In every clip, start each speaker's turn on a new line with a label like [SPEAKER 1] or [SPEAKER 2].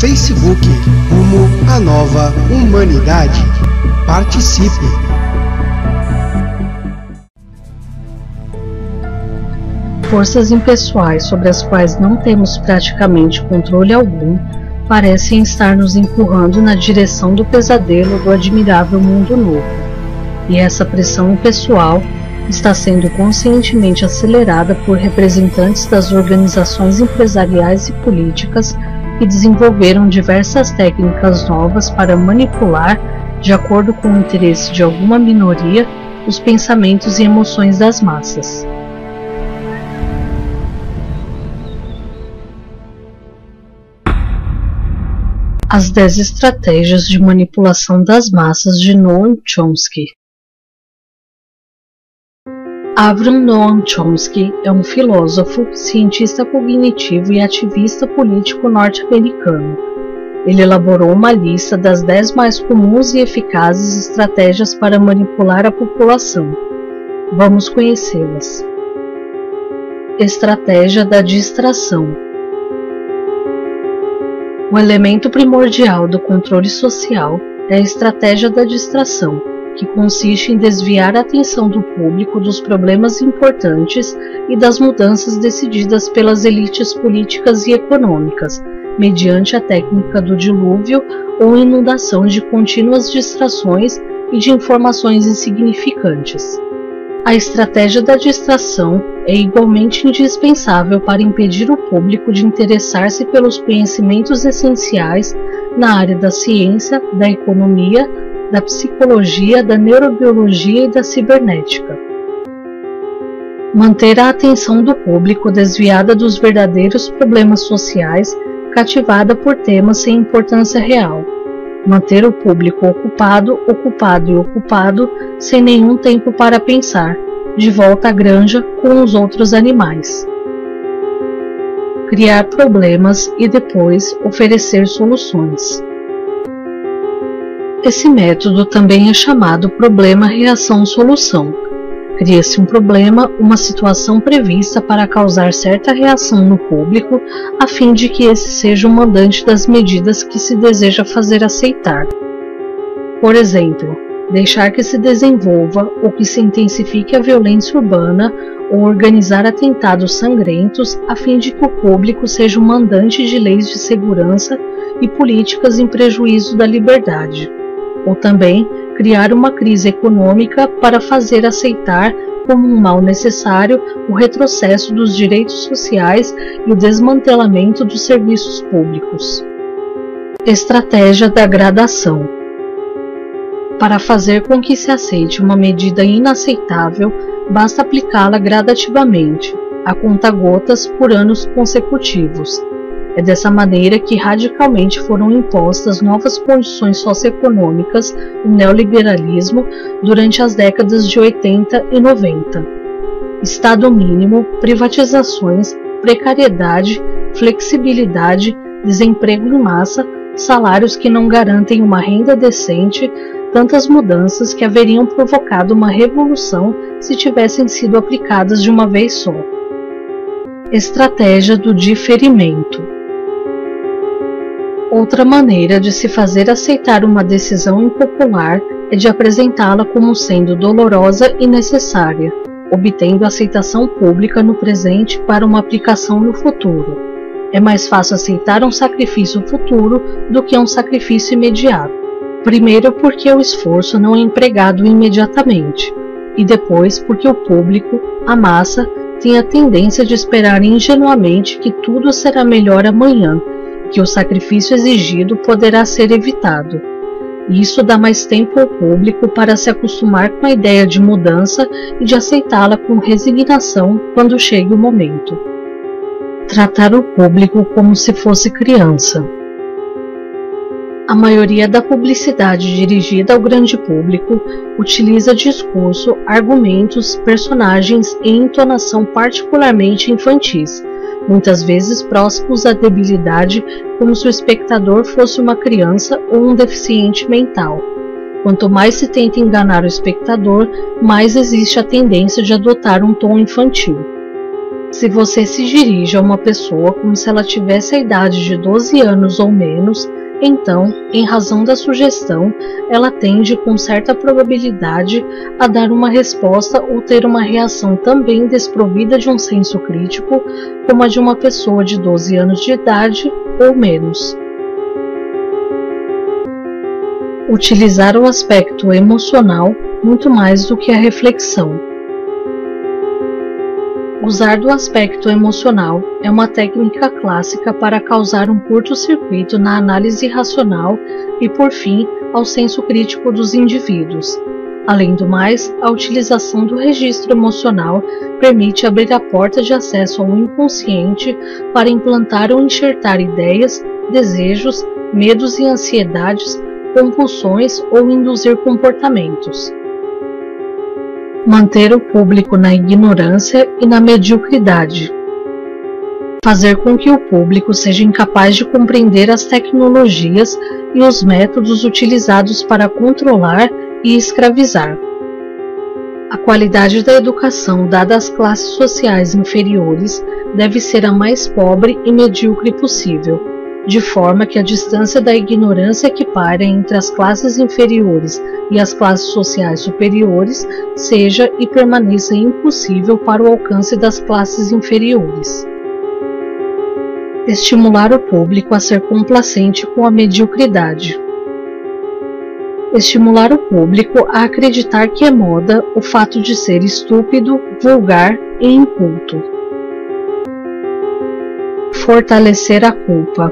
[SPEAKER 1] Facebook, rumo à nova humanidade. Participe!
[SPEAKER 2] Forças impessoais sobre as quais não temos praticamente controle algum parecem estar nos empurrando na direção do pesadelo do admirável mundo novo. E essa pressão impessoal está sendo conscientemente acelerada por representantes das organizações empresariais e políticas que desenvolveram diversas técnicas novas para manipular, de acordo com o interesse de alguma minoria, os pensamentos e emoções das massas. As 10 estratégias de manipulação das massas de Noam Chomsky. Avram Noam Chomsky é um filósofo, cientista cognitivo e ativista político norte-americano. Ele elaborou uma lista das 10 mais comuns e eficazes estratégias para manipular a população. Vamos conhecê-las. Estratégia da distração. O elemento primordial do controle social é a estratégia da distração, que consiste em desviar a atenção do público dos problemas importantes e das mudanças decididas pelas elites políticas e econômicas, mediante a técnica do dilúvio ou inundação de contínuas distrações e de informações insignificantes. A estratégia da distração é igualmente indispensável para impedir o público de interessar-se pelos conhecimentos essenciais na área da ciência, da economia, da psicologia, da neurobiologia e da cibernética. Manter a atenção do público desviada dos verdadeiros problemas sociais, cativada por temas sem importância real. Manter o público ocupado, sem nenhum tempo para pensar, de volta à granja com os outros animais. Criar problemas e depois oferecer soluções. Esse método também é chamado problema-reação-solução. Cria-se um problema, uma situação prevista para causar certa reação no público, a fim de que esse seja o mandante das medidas que se deseja fazer aceitar. Por exemplo, deixar que se desenvolva ou que se intensifique a violência urbana ou organizar atentados sangrentos, a fim de que o público seja o mandante de leis de segurança e políticas em prejuízo da liberdade. Ou também criar uma crise econômica para fazer aceitar como um mal necessário o retrocesso dos direitos sociais e o desmantelamento dos serviços públicos. Estratégia da gradação. Para fazer com que se aceite uma medida inaceitável, basta aplicá-la gradativamente, a conta-gotas por anos consecutivos. É dessa maneira que radicalmente foram impostas novas condições socioeconômicas no neoliberalismo durante as décadas de 80 e 90. Estado mínimo, privatizações, precariedade, flexibilidade, desemprego em massa, salários que não garantem uma renda decente, tantas mudanças que haveriam provocado uma revolução se tivessem sido aplicadas de uma vez só. Estratégia do diferimento. Outra maneira de se fazer aceitar uma decisão impopular é de apresentá-la como sendo dolorosa e necessária, obtendo aceitação pública no presente para uma aplicação no futuro. É mais fácil aceitar um sacrifício futuro do que um sacrifício imediato. Primeiro porque o esforço não é empregado imediatamente, e depois porque o público, a massa, tem a tendência de esperar ingenuamente que tudo será melhor amanhã, que o sacrifício exigido poderá ser evitado. Isso dá mais tempo ao público para se acostumar com a ideia de mudança e de aceitá-la com resignação quando chegue o momento. Tratar o público como se fosse criança. A maioria da publicidade dirigida ao grande público utiliza discurso, argumentos, personagens e entonação particularmente infantis, muitas vezes próximos à debilidade, como se o espectador fosse uma criança ou um deficiente mental. Quanto mais se tenta enganar o espectador, mais existe a tendência de adotar um tom infantil. Se você se dirige a uma pessoa como se ela tivesse a idade de 12 anos ou menos, então, em razão da sugestão, ela tende com certa probabilidade a dar uma resposta ou ter uma reação também desprovida de um senso crítico, como a de uma pessoa de 12 anos de idade ou menos. Utilizar o aspecto emocional muito mais do que a reflexão. Usar do aspecto emocional é uma técnica clássica para causar um curto-circuito na análise racional e, por fim, ao senso crítico dos indivíduos. Além do mais, a utilização do registro emocional permite abrir a porta de acesso ao inconsciente para implantar ou enxertar ideias, desejos, medos e ansiedades, compulsões ou induzir comportamentos. Manter o público na ignorância e na mediocridade. Fazer com que o público seja incapaz de compreender as tecnologias e os métodos utilizados para controlar e escravizar. A qualidade da educação dada às classes sociais inferiores deve ser a mais pobre e medíocre possível, de forma que a distância da ignorância que paira entre as classes inferiores e as classes sociais superiores seja e permaneça impossível para o alcance das classes inferiores. Estimular o público a ser complacente com a mediocridade. Estimular o público a acreditar que é moda o fato de ser estúpido, vulgar e inculto. Fortalecer a culpa.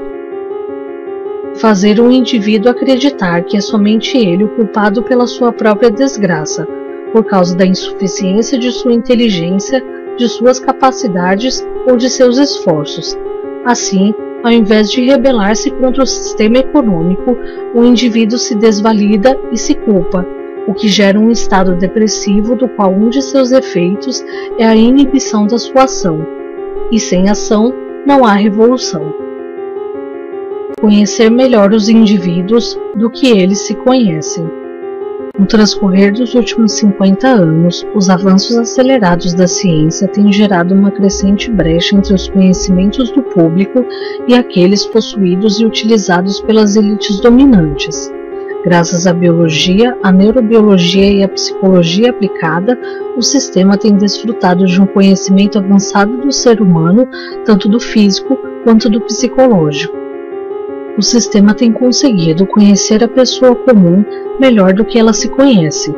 [SPEAKER 2] Fazer um indivíduo acreditar que é somente ele o culpado pela sua própria desgraça, por causa da insuficiência de sua inteligência, de suas capacidades ou de seus esforços. Assim, ao invés de rebelar-se contra o sistema econômico, o indivíduo se desvalida e se culpa, o que gera um estado depressivo do qual um de seus efeitos é a inibição da sua ação. E sem ação, não há revolução. Conhecer melhor os indivíduos do que eles se conhecem. No transcorrer dos últimos 50 anos, os avanços acelerados da ciência têm gerado uma crescente brecha entre os conhecimentos do público e aqueles possuídos e utilizados pelas elites dominantes. Graças à biologia, à neurobiologia e à psicologia aplicada, o sistema tem desfrutado de um conhecimento avançado do ser humano, tanto do físico quanto do psicológico. O sistema tem conseguido conhecer a pessoa comum melhor do que ela se conhece.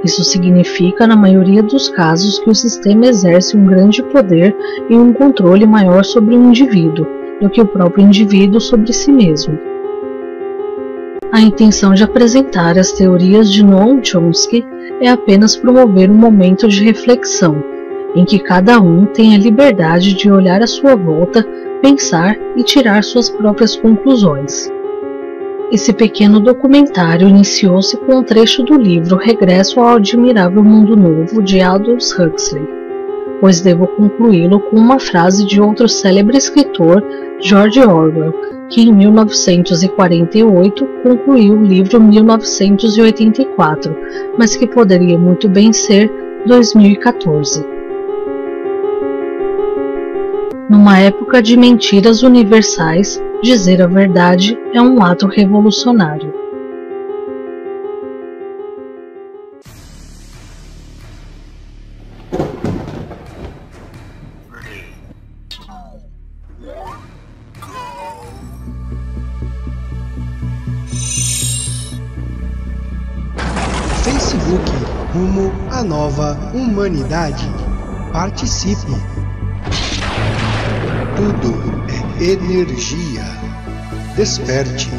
[SPEAKER 2] Isso significa, na maioria dos casos, que o sistema exerce um grande poder e um controle maior sobre o indivíduo do que o próprio indivíduo sobre si mesmo. A intenção de apresentar as teorias de Noam Chomsky é apenas promover um momento de reflexão, em que cada um tem a liberdade de olhar à sua volta, pensar e tirar suas próprias conclusões. Esse pequeno documentário iniciou-se com um trecho do livro Regresso ao Admirável Mundo Novo, de Aldous Huxley, pois devo concluí-lo com uma frase de outro célebre escritor, George Orwell, que em 1948 concluiu o livro 1984, mas que poderia muito bem ser 2014. Numa época de mentiras universais, dizer a verdade é um ato revolucionário.
[SPEAKER 1] Facebook rumo à nova humanidade. Participe. Tudo é energia. Desperte.